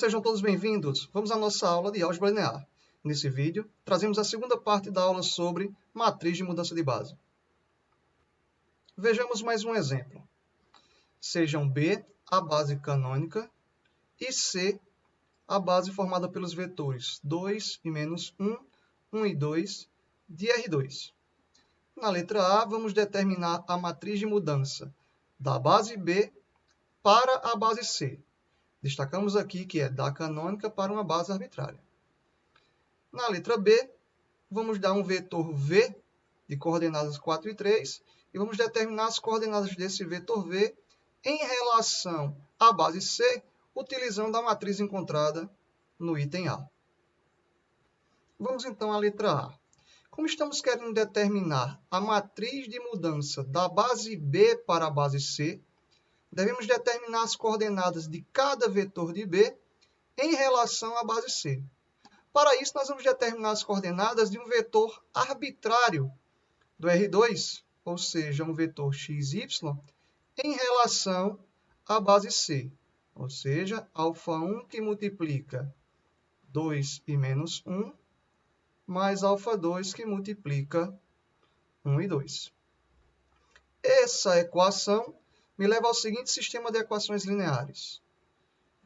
sejam todos bem-vindos. Vamos à nossa aula de álgebra linear. Nesse vídeo, trazemos a segunda parte da aula sobre matriz de mudança de base. Vejamos mais um exemplo. Sejam B a base canônica e C a base formada pelos vetores 2 e menos 1, 1 e 2 de R2. Na letra A, vamos determinar a matriz de mudança da base B para a base C. Destacamos aqui que é da canônica para uma base arbitrária. Na letra B, vamos dar um vetor V de coordenadas 4 e 3 e vamos determinar as coordenadas desse vetor V em relação à base C, utilizando a matriz encontrada no item A. Vamos então à letra A. Como estamos querendo determinar a matriz de mudança da base B para a base C, devemos determinar as coordenadas de cada vetor de B em relação à base C. Para isso, nós vamos determinar as coordenadas de um vetor arbitrário do R2, ou seja, um vetor xy, em relação à base C, ou seja, α1 que multiplica 2 e menos 1, mais α2 que multiplica 1 e 2. Essa equação me leva ao seguinte sistema de equações lineares.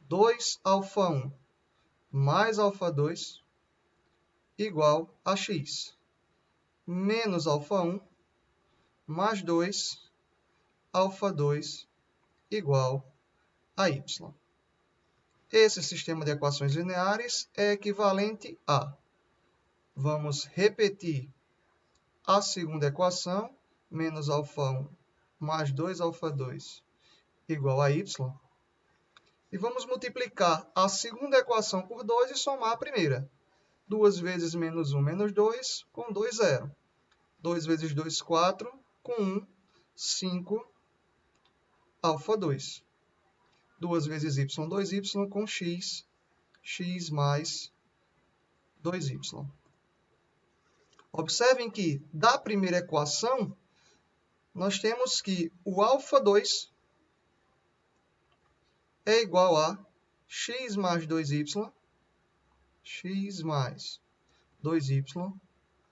2α1 mais α2 igual a x, menos α1 mais 2, α2 igual a y. Esse sistema de equações lineares é equivalente a... Vamos repetir a segunda equação, menos α1 mais 2α2 igual a y. E vamos multiplicar a segunda equação por 2 e somar a primeira. 2 vezes menos 1 menos 2, com 2, 0. 2 vezes 2, 4, com 1, 5, α2. 2 vezes y, 2y, com x, x mais 2y. Observem que, da primeira equação, nós temos que o α2 é igual a x mais 2y, x mais 2y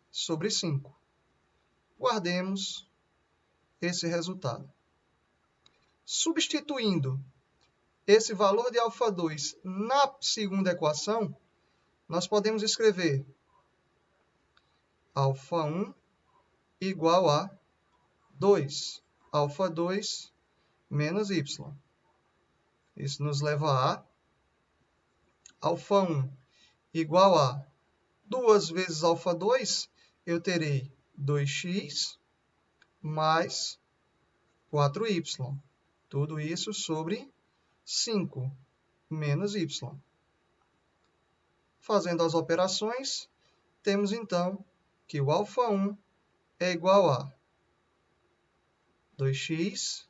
sobre 5. Guardemos esse resultado. Substituindo esse valor de α2 na segunda equação, nós podemos escrever α1 igual a 2, α2 menos y. Isso nos leva a α1 igual a 2 vezes α2, eu terei 2x mais 4y. Tudo isso sobre 5 menos y. Fazendo as operações, temos então que o α1 é igual a 2x,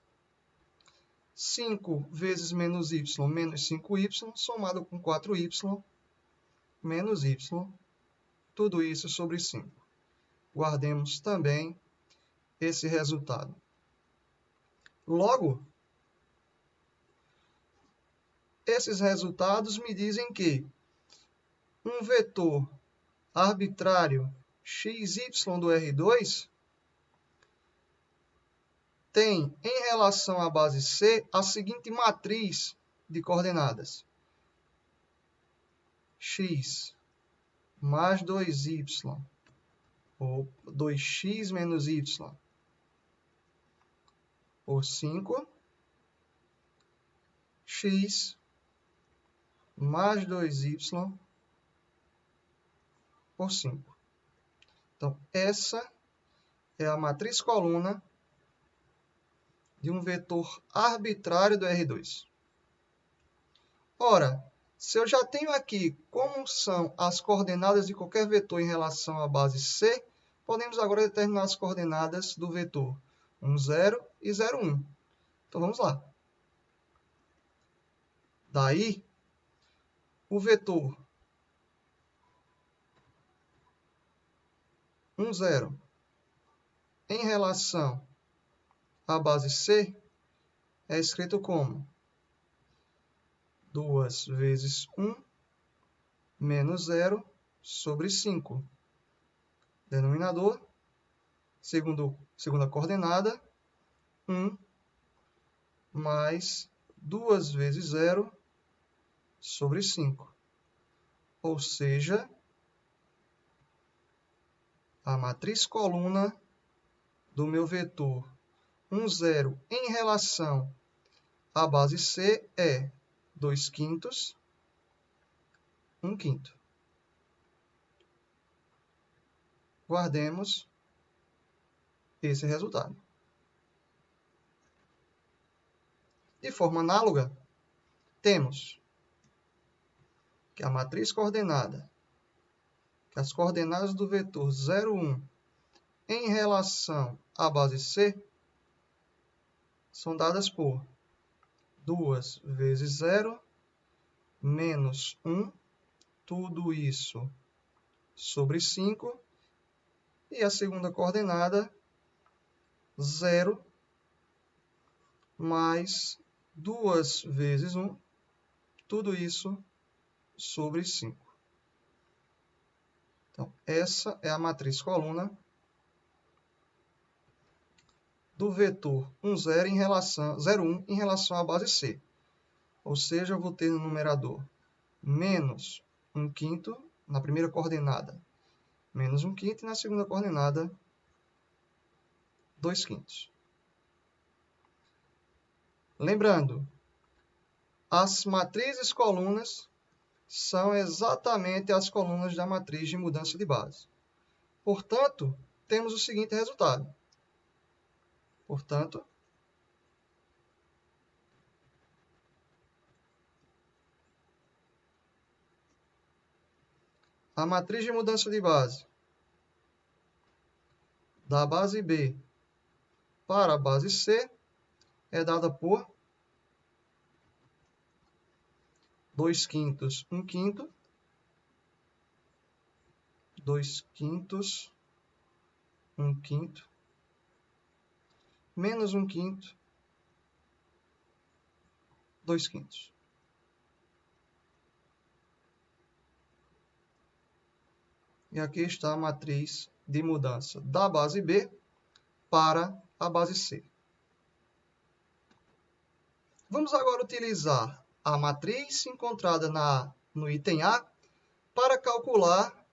5 vezes menos y, menos 5y, somado com 4y, menos y, tudo isso sobre 5. Guardemos também esse resultado. Logo, esses resultados me dizem que um vetor arbitrário xy do R2 tem, em relação à base C, a seguinte matriz de coordenadas. X mais 2y, ou 2x menos y, por 5, x mais 2y por 5. Então, essa é a matriz coluna de um vetor arbitrário do R2. Ora, se eu já tenho aqui como são as coordenadas de qualquer vetor em relação à base C, podemos agora determinar as coordenadas do vetor 1, 0 e 0, 1. Então, vamos lá. Daí, o vetor 1, 0 em relação à base C é escrito como 2 vezes 1 menos 0 sobre 5. Denominador, segunda coordenada, 1 mais 2 vezes 0 sobre 5. Ou seja, a matriz coluna do meu vetor 1, 0 em relação à base C é 2/5, 1/5. Guardemos esse resultado. De forma análoga, temos que a matriz coordenada, que as coordenadas do vetor 0, 1 em relação à base C são dadas por 2 vezes 0 menos 1, tudo isso sobre 5, e a segunda coordenada, 0 mais 2 vezes 1, tudo isso sobre 5. Então, essa é a matriz coluna do vetor 1, 0 em relação, 0, 1 em relação à base C. Ou seja, eu vou ter no numerador menos 1/5 na primeira coordenada, menos 1/5 e na segunda coordenada, 2/5. Lembrando, as matrizes colunas são exatamente as colunas da matriz de mudança de base. Portanto, temos o seguinte resultado. Portanto, a matriz de mudança de base da base B para a base C é dada por 2/5, 1/5, 2/5, 1/5, menos 1/5, 2/5. E aqui está a matriz de mudança da base B para a base C. Vamos agora utilizar a matriz encontrada no item A para calcular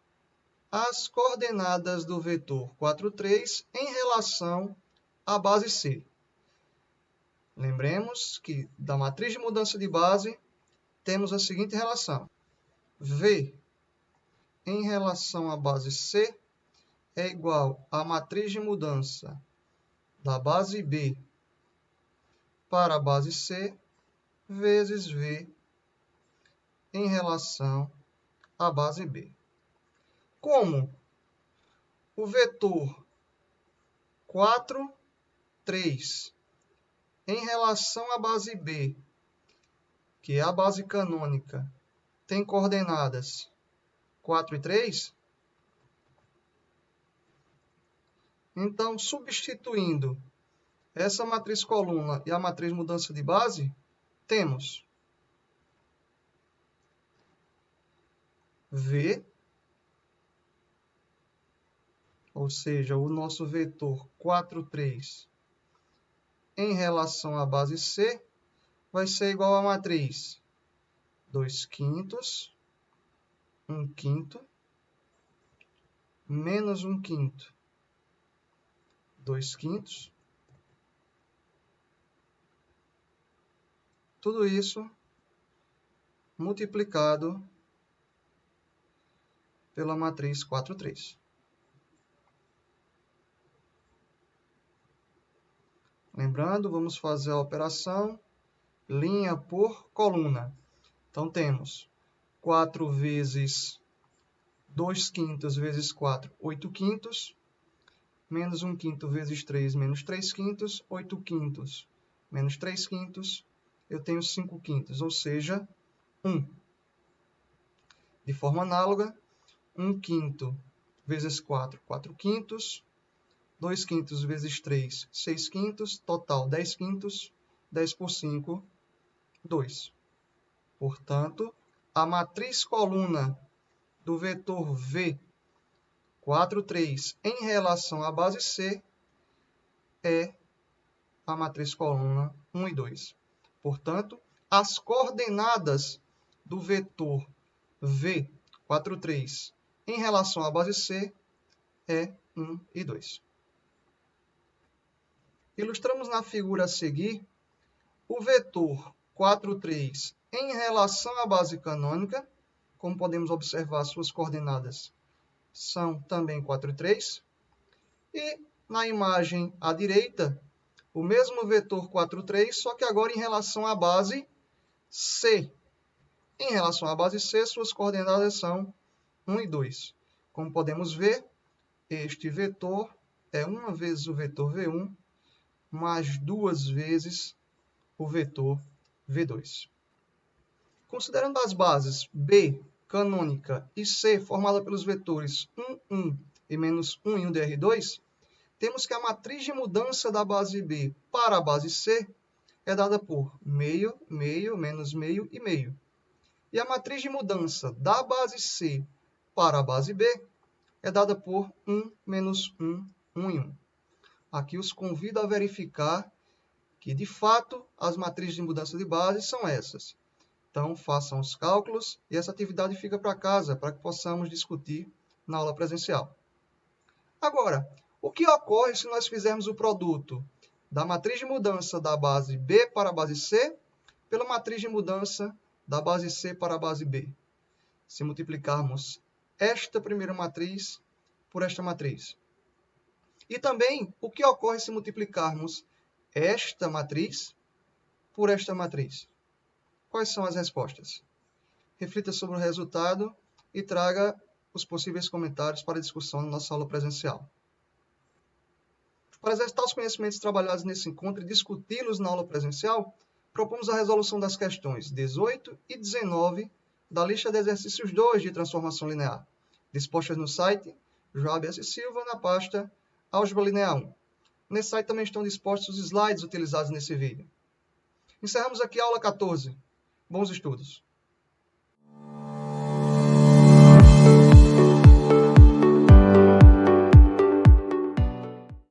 as coordenadas do vetor 4, 3 em relação à base C. Lembremos que da matriz de mudança de base temos a seguinte relação. V em relação à base C é igual à matriz de mudança da base B para a base C vezes V em relação à base B. Como o vetor 4, 3 em relação à base B, que é a base canônica, tem coordenadas 4 e 3, então, substituindo essa matriz coluna e a matriz mudança de base, temos V, ou seja, o nosso vetor 4, 3 em relação à base C vai ser igual à matriz 2/5, 1/5, menos 1/5, 2/5. Tudo isso multiplicado pela matriz 4, 3. Lembrando, vamos fazer a operação linha por coluna. Então, temos 4 vezes 2/5 vezes 4, 8/5, menos 1/5 vezes 3, menos 3/5, 8/5 menos 3/5, eu tenho 5/5, ou seja, 1. De forma análoga, 1/5 vezes 4, 4/5, 2/5 vezes 3, 6/5, total 10/5, 10 por 5, 2. Portanto, a matriz coluna do vetor V, 4, 3, em relação à base C, é a matriz coluna 1 e 2. Portanto, as coordenadas do vetor V, 4, 3, em relação à base C, é 1 e 2. Ilustramos na figura a seguir o vetor 4, 3 em relação à base canônica. Como podemos observar, suas coordenadas são também 4 e 3. E na imagem à direita, o mesmo vetor 4, 3, só que agora em relação à base C. Em relação à base C, suas coordenadas são 1 e 2. Como podemos ver, este vetor é 1 vezes o vetor V1, mais 2 vezes o vetor V2. Considerando as bases B, canônica, e C, formada pelos vetores 1, 1 e menos 1 e 1 de R2, temos que a matriz de mudança da base B para a base C é dada por meio, meio, menos meio e meio. E a matriz de mudança da base C para a base B é dada por 1, menos 1, 1 e 1. Aqui os convido a verificar que, de fato, as matrizes de mudança de base são essas. Então, façam os cálculos e essa atividade fica para casa, para que possamos discutir na aula presencial. Agora, o que ocorre se nós fizermos o produto da matriz de mudança da base B para a base C pela matriz de mudança da base C para a base B? Se multiplicarmos esta primeira matriz por esta matriz. E também, o que ocorre se multiplicarmos esta matriz por esta matriz? Quais são as respostas? Reflita sobre o resultado e traga os possíveis comentários para discussão na nossa aula presencial. Para exercitar os conhecimentos trabalhados nesse encontro e discuti-los na aula presencial, propomos a resolução das questões 18 e 19 da lista de exercícios 2 de transformação linear, dispostas no site Joab S. Silva, na pasta Álgebra Linear 1. Nesse site também estão dispostos os slides utilizados nesse vídeo. Encerramos aqui a aula 14. Bons estudos!